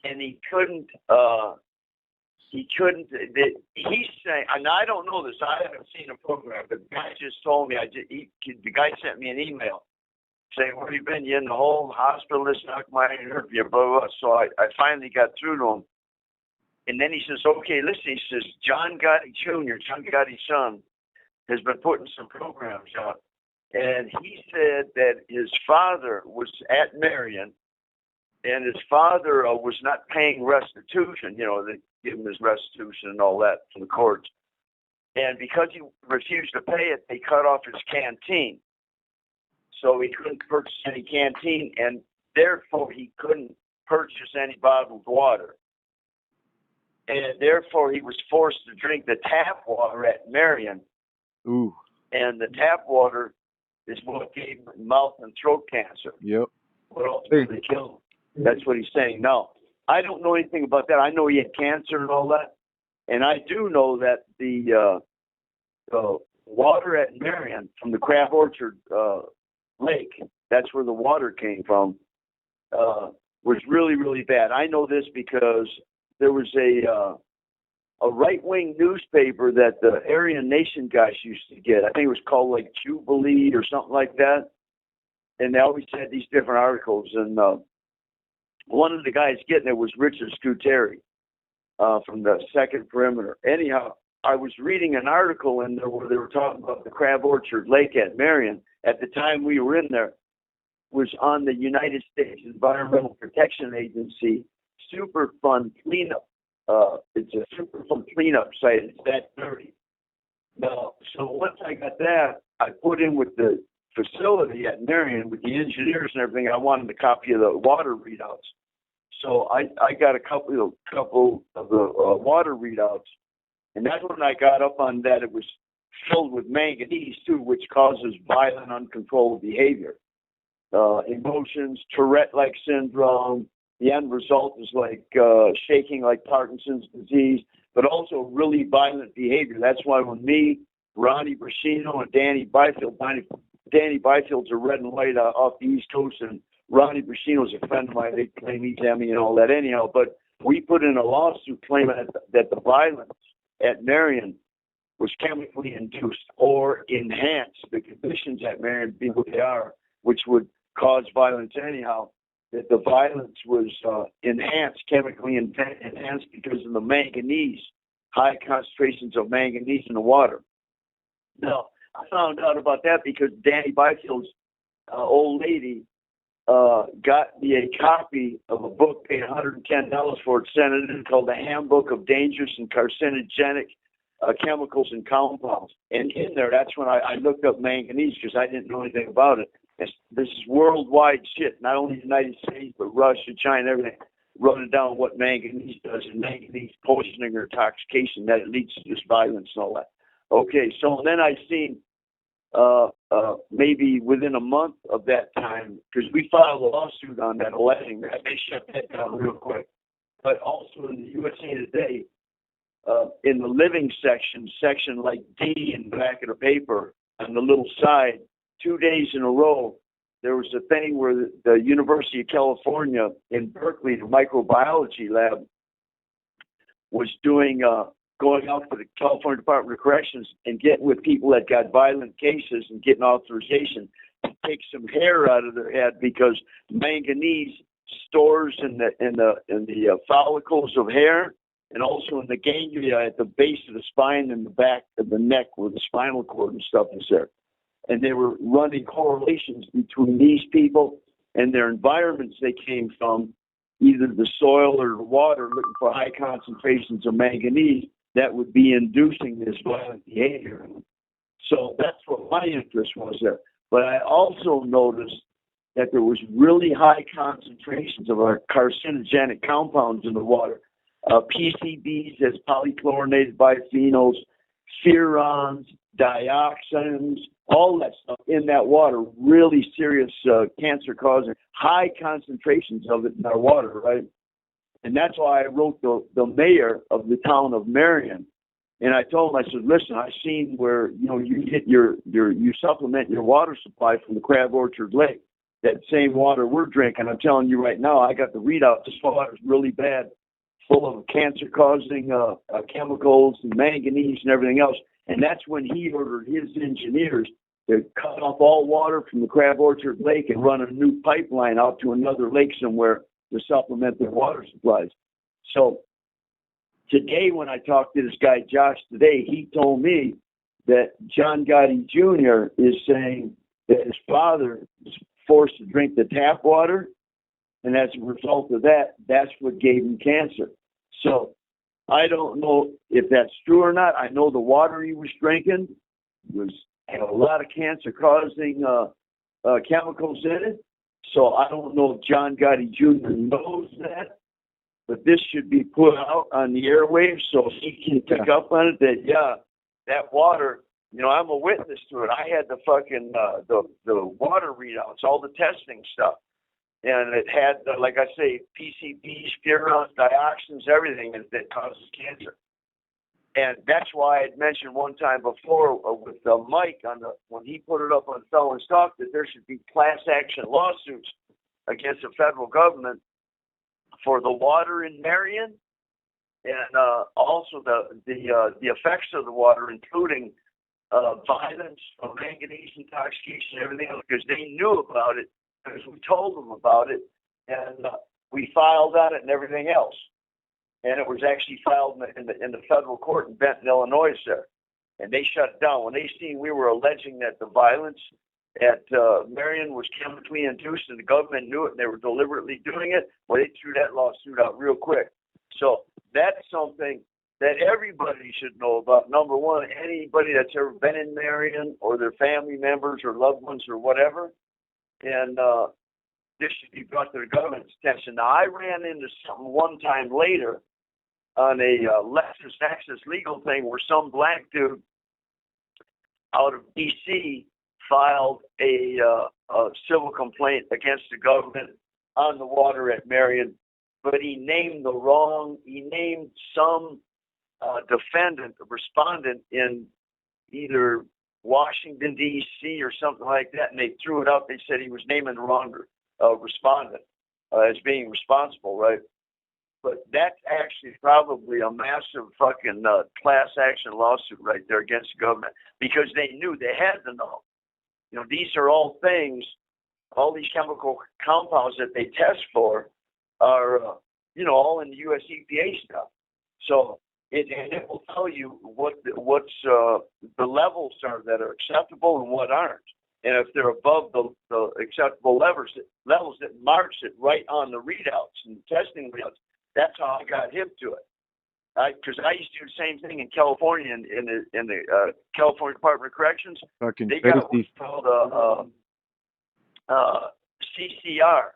and he couldn't. He's saying, and I don't know this. I haven't seen a program. The guy just told me. The guy sent me an email saying, "Where have you been? You in the whole hospital? This knocked my interview, blah, blah, blah." So I finally got through to him. And then he says, "Okay, listen," he says, "John Gotti Jr., John Gotti's son, has been putting some programs out." And he said that his father was at Marion, and his father was not paying restitution. You know, they give him his restitution and all that from the courts. And because he refused to pay it, they cut off his canteen. So he couldn't purchase any canteen, and therefore he couldn't purchase any bottled water. And therefore he was forced to drink the tap water at Marion. Ooh. And the tap water is what gave him mouth and throat cancer. Yep. What ultimately killed him. That's what he's saying. Now, I don't know anything about that. I know he had cancer and all that. And I do know that the water at Marion from the Crab Orchard Lake, that's where the water came from, was really, really bad. I know this because there was a right-wing newspaper that the Aryan Nation guys used to get. I think it was called like Jubilee or something like that. And they always had these different articles. And one of the guys getting it was Richard Scuteri from the Second Perimeter. Anyhow, I was reading an article in there where they were talking about the Crab Orchard Lake at Marion. At the time we were in there, was on the United States Environmental Protection Agency Superfund cleanup. It's a Superfund cleanup site. It's that dirty. Now, so once I got that, I put in with the facility at Marion with the engineers and everything. I wanted a copy of the water readouts. So I got a couple of the water readouts, and that's when I got up on that. It was filled with manganese too, which causes violent, uncontrolled behavior, emotions, Tourette-like syndrome. The end result is like shaking, like Parkinson's disease, but also really violent behavior. That's why when me, Ronnie Brashino, and Danny Byfield, Danny Byfield's a red and white off the East Coast, and Ronnie Brashino's a friend of mine. They claim he's Emmy and all that anyhow. But we put in a lawsuit claiming that the violence at Marion was chemically induced or enhanced. The conditions at Marion being what they are, which would cause violence anyhow, that the violence was enhanced, chemically enhanced because of the manganese, high concentrations of manganese in the water. Now, I found out about that because Danny Byfield's old lady got me a copy of a book, paid $110 for it, sent it in, called The Handbook of Dangerous and Carcinogenic Chemicals and Compounds. And in there, that's when I looked up manganese because I didn't know anything about it. This is worldwide shit, not only the United States, but Russia, China, everything, running down what manganese does, and manganese poisoning or intoxication, that it leads to this violence and all that. Okay, so then I seen maybe within a month of that time, because we filed a lawsuit on that alleging that, they shut that down real quick. But also in the USA Today, in the living section like D in the back of the paper, on the little side, 2 days in a row, there was a thing where the University of California in Berkeley, the microbiology lab, was doing, going out to the California Department of Corrections and getting with people that got violent cases and getting authorization to take some hair out of their head because manganese stores in the follicles of hair and also in the ganglia at the base of the spine and the back of the neck where the spinal cord and stuff is there. And they were running correlations between these people and their environments they came from, either the soil or the water, looking for high concentrations of manganese that would be inducing this violent behavior. So that's what my interest was there. But I also noticed that there was really high concentrations of our carcinogenic compounds in the water. PCBs as polychlorinated biphenyls, furans, dioxins, all that stuff in that water, really serious cancer-causing, high concentrations of it in our water, right? And that's why I wrote the mayor of the town of Marion, and I told him, I said, listen, I've seen where you get you supplement your water supply from the Crab Orchard Lake. that same water we're drinking. I'm telling you right now, I got the readout. This water is really bad, full of cancer-causing chemicals and manganese and everything else. And that's when he ordered his engineers to cut off all water from the Crab Orchard Lake and run a new pipeline out to another lake somewhere to supplement their water supplies. So today, when I talked to this guy, Josh, today, he told me that John Gotti Jr. is saying that his father was forced to drink the tap water, and as a result of that, that's what gave him cancer. So I don't know if that's true or not. I know the water he was drinking had a lot of cancer-causing chemicals in it. So I don't know if John Gotti Jr. knows that, but this should be put out on the airwaves so he can pick up on it that, yeah, that water, you know, I'm a witness to it. I had the fucking, the water readouts, all the testing stuff. And it had, like I say, PCBs, furans, dioxins, everything that causes cancer. And that's why I had mentioned one time before with Mike when he put it up on Felon's Talk that there should be class action lawsuits against the federal government for the water in Marion and also the effects of the water, including violence, manganese intoxication, everything else, because they knew about it because we told them about it, and we filed on it and everything else. And it was actually filed in the federal court in Benton, Illinois, there. And they shut it down. When they seen we were alleging that the violence at Marion was chemically induced and the government knew it and they were deliberately doing it, well, they threw that lawsuit out real quick. So that's something that everybody should know about. Number one, anybody that's ever been in Marion or their family members or loved ones or whatever. And this should be brought to the government's attention. Now, I ran into something one time later on a Lexus legal thing where some black dude out of D.C. filed a civil complaint against the government on the water at Marion, but he named some defendant, respondent in either Washington, D.C. or something like that, and they threw it out. They said he was naming the wrong respondent as being responsible, right? But that's actually probably a massive fucking class action lawsuit right there against the government because they knew they had to know. You know, these are all things, all these chemical compounds that they test for are, you know, all in the U.S. EPA stuff. So it will tell you what's the levels are that are acceptable and what aren't. And if they're above the acceptable levels, it marks it right on the readouts and the testing readouts. That's how I got hip to it. Because I used to do the same thing in California in the California Department of Corrections. Fucking they got what's called CCR,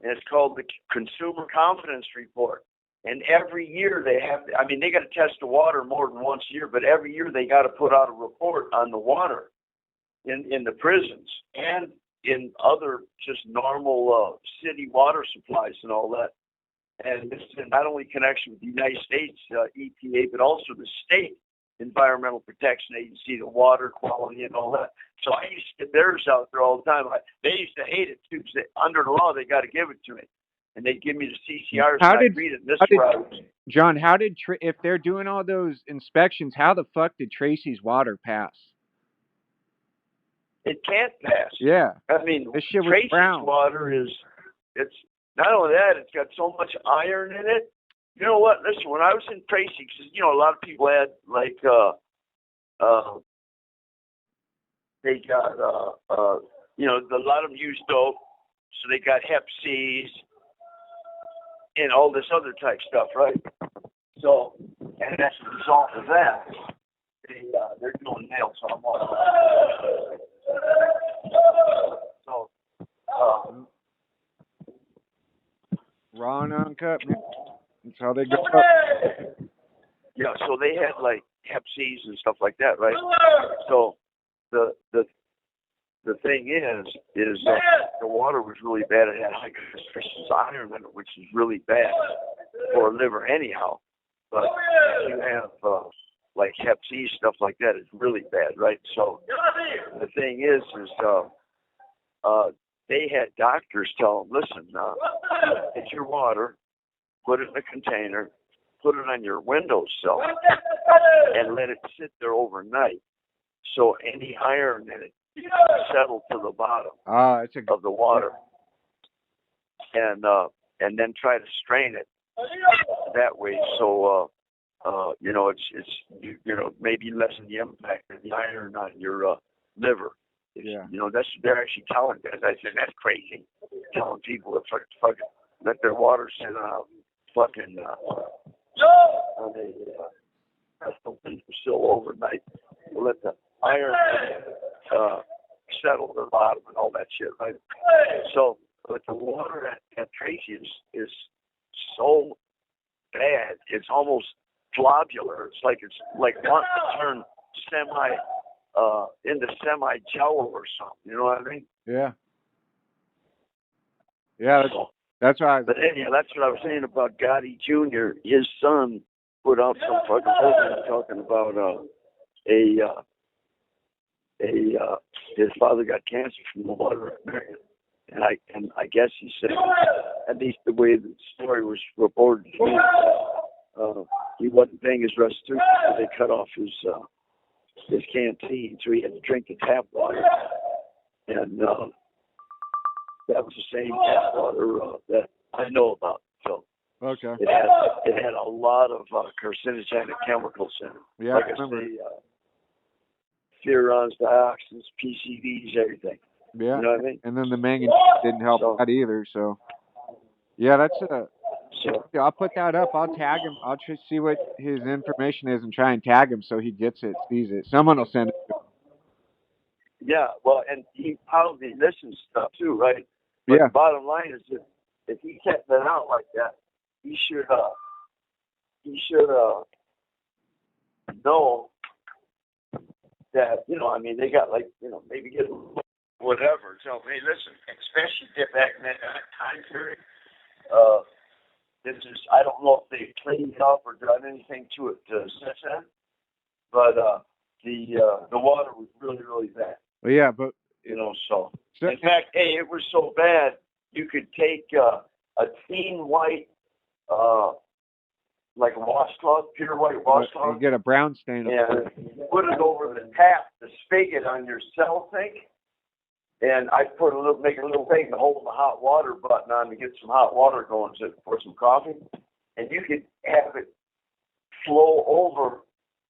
and it's called the Consumer Confidence Report. And every year they have to, I mean, they got to test the water more than once a year, but every year they got to put out a report on the water in the prisons and in other just normal city water supplies and all that. And this is not only connection with the United States EPA, but also the state Environmental Protection Agency, the water quality and all that. So I used to get theirs out there all the time. They used to hate it too, because under the law they got to give it to me, and they'd give me the CCRs and I'd read it. John, if they're doing all those inspections, how the fuck did Tracy's water pass? It can't pass. Yeah. I mean, this shit was Tracy's brown. water it's not only that, it's got so much iron in it. You know what? Listen, when I was in Tracy, because, you know, a lot of people had, like, they got, you know, a lot of them used dope, so they got Hep C's and all this other type stuff, right? So, and that's the result of that. They're doing nails, so I'm on. So, raw and uncut, man. That's how they go up. Yeah, so they had like Hep C's and stuff like that, right? So the thing is the water was really bad. It had high concentration iron in it, which is really bad for a liver anyhow. But if you have like Hep C stuff like that, it's really bad, right? So the thing is they had doctors tell them, listen, get your water, put it in a container, put it on your windowsill, and let it sit there overnight. So any iron in it settle to the bottom of the water, and then try to strain it that way. So it's maybe lessen the impact of the iron on your liver. They're actually telling guys. I said that's crazy. Telling people to fucking let their water sit on fucking on a still overnight. Let the iron settle to the bottom and all that shit, right? So, but the water at Tracy is so bad. It's almost globular. It's like wanting to turn into semi-jello or something. You know what I mean? Yeah. Yeah, that's right. But anyhow, that's what I was saying about Gotti Jr. His son put out some fucking program talking about his father got cancer from the water at Marion. And I guess he said, at least the way the story was reported to me, he wasn't paying his restitution, so they cut off his canteen, so he had to drink the tap water. And that was the same tap water that I know about. So okay, it had a lot of carcinogenic chemicals in it. Yeah, like I remember. Furans, dioxins, PCBs, everything. Yeah, you know what I mean? And then the manganese didn't help that either. So yeah, that's yeah, I'll put that up. I'll tag him. I'll just see what his information is and try and tag him so he gets it, sees it. Someone will send it to him. Yeah, well, and he probably listens to stuff too, right? But the bottom line is that if he kept it out like that, he should know that, they got maybe get whatever. So, hey, listen, especially get back in that time period, I don't know if they cleaned it up or done anything to it since then, but the water was really, really bad. Well, yeah, but so in fact, hey, it was so bad you could take a clean white, like a washcloth, pure white washcloth, and get a brown stain, and put it over the tap, the spigot on your cell sink. And I make a little thing to hold the hot water button on to get some hot water going for some coffee. And you could have it flow over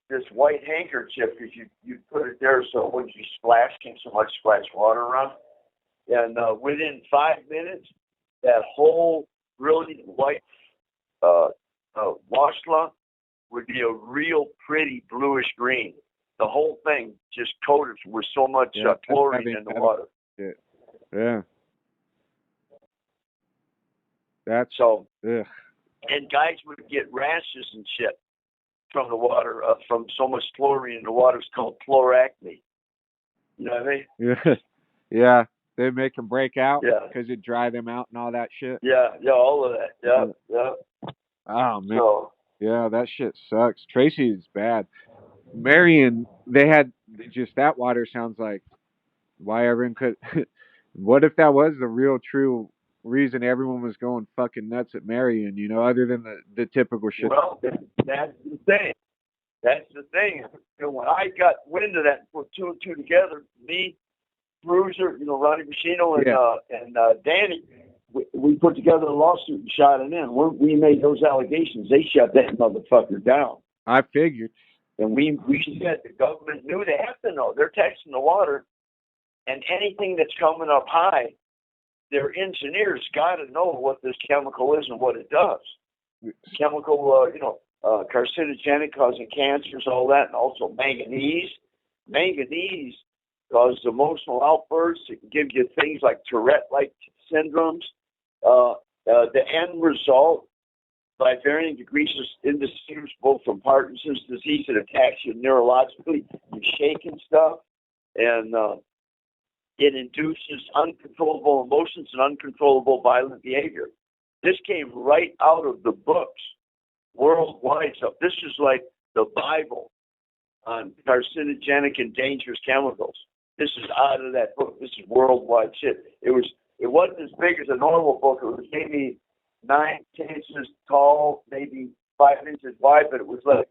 this white handkerchief because you put it there so it wouldn't be splashing so much splash water around. And within 5 minutes, that whole brilliant white washcloth would be a real pretty bluish green. The whole thing just coated with so much chlorine in the water. Yeah. That's so. Ugh. And guys would get rashes and shit from the water, from so much chlorine in the water. It's called chloracne. You know what I mean? Yeah. Yeah. They make them break out because it dry them out and all that shit. Yeah, all of that. Yeah. Oh, man. So, yeah, that shit sucks. Tracy is bad. Marion, they had just that water sounds like why everyone could. What if that was the real true reason everyone was going fucking nuts at Marion, other than the typical shit? Well, that's the thing. That's the thing. When I got wind of that, put two and two together, me, Bruiser, Ronnie Machino, and Danny, we put together a lawsuit and shot it in. We made those allegations. They shut that motherfucker down. I figured. And we said the government knew. They have to know. They're testing the water. And anything that's coming up high, their engineers got to know what this chemical is and what it does. Chemical, carcinogenic, causing cancers, all that, and also manganese. Manganese causes emotional outbursts. It can give you things like Tourette-like syndromes. The end result, by varying degrees, is indistinguishable from Parkinson's disease. It attacks you neurologically. You shake and stuff. And it induces uncontrollable emotions and uncontrollable violent behavior. This came right out of the books, worldwide stuff. This is like the Bible on carcinogenic and dangerous chemicals. This is out of that book. This is worldwide shit. It was it wasn't as big as a normal book. It was maybe 9 inches tall, maybe 5 inches wide, but it was like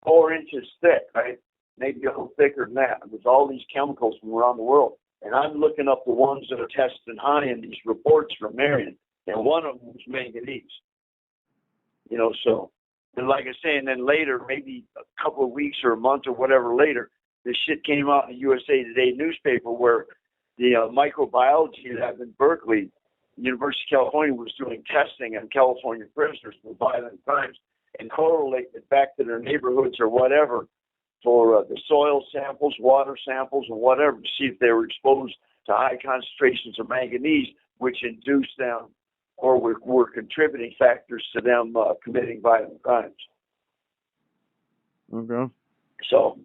4 inches thick, right? Maybe a little thicker than that. It was all these chemicals from around the world. And I'm looking up the ones that are tested high in these reports from Marion, and one of them was manganese. You know, so, and like I say, and then later, maybe a couple of weeks or a month or whatever later, this shit came out in the USA Today newspaper where the microbiology lab in Berkeley, University of California, was doing testing on California prisoners for violent crimes and correlated it back to their neighborhoods or whatever for the soil samples, water samples, and whatever to see if they were exposed to high concentrations of manganese, which induced them or were contributing factors to them committing violent crimes. Okay. So,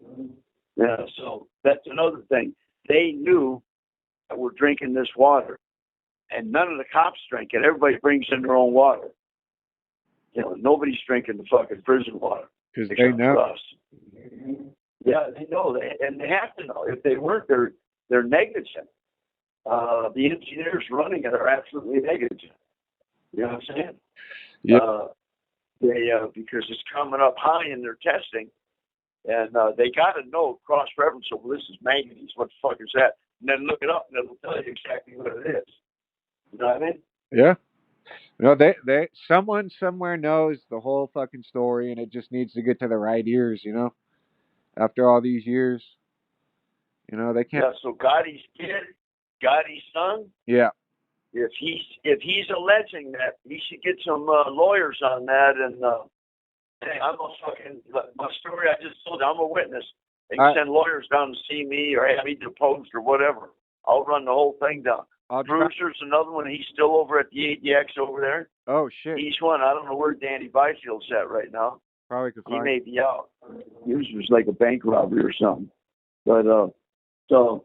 yeah, so that's another thing. They knew that we're drinking this water, and none of the cops drink it. Everybody brings in their own water. You know, nobody's drinking the fucking prison water. Because they know. Us. Yeah, they know, and they have to know. If they weren't, they're negligent. The engineers running it are absolutely negligent. You know what I'm saying? Yeah. Because it's coming up high in their testing, and they got to know cross-reference. So, well, this is manganese. What the fuck is that? And then look it up, and it'll tell you exactly what it is. You know what I mean? Yeah. No, someone somewhere knows the whole fucking story, and it just needs to get to the right ears, you know? After all these years, you know, they can't. Yeah, so Gotti's kid, Gotti's son, Yeah. if he's alleging that, he should get some lawyers on that. And hey, I'm a fucking, my story I just told you, I'm a witness. They can send lawyers down to see me or have me deposed or whatever. I'll run the whole thing down. Bruiser's another one. He's still over at the ADX over there. Oh, shit. He's one. I don't know where Danny Byfield's at right now. Probably could find. He may be out. His was like a bank robbery or something. But, so,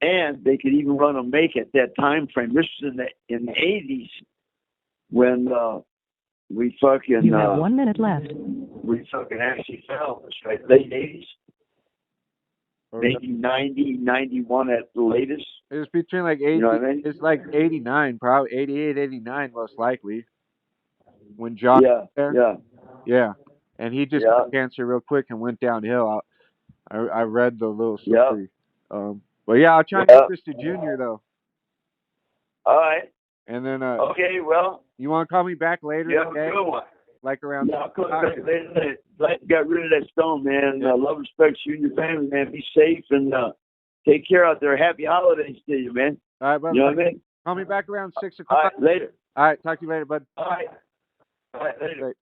and they could even run a make at that time frame. This was in the 80s when we fucking... You have 1 minute left. We fucking actually found this, right? Late 80s. Maybe 90, 91 at the latest. It was between like 80, you know what I mean? It's like 89, probably 88, 89 most likely. When John was there. Yeah. And he just got cancer real quick and went downhill. I read the little story. But yeah, I'll try and get this to Junior though. All right. And then okay, well, you want to call me back later? Yeah, good one. Like around. Yeah, I'll call you back later. Got rid of that stone, man. Love, respect you and your family, man. Be safe and take care out there. Happy holidays to you, man. All right, brother. You know what I mean? Call me back around 6 o'clock. All right, later. All right, talk to you later, bud. All right. All right, later. Great.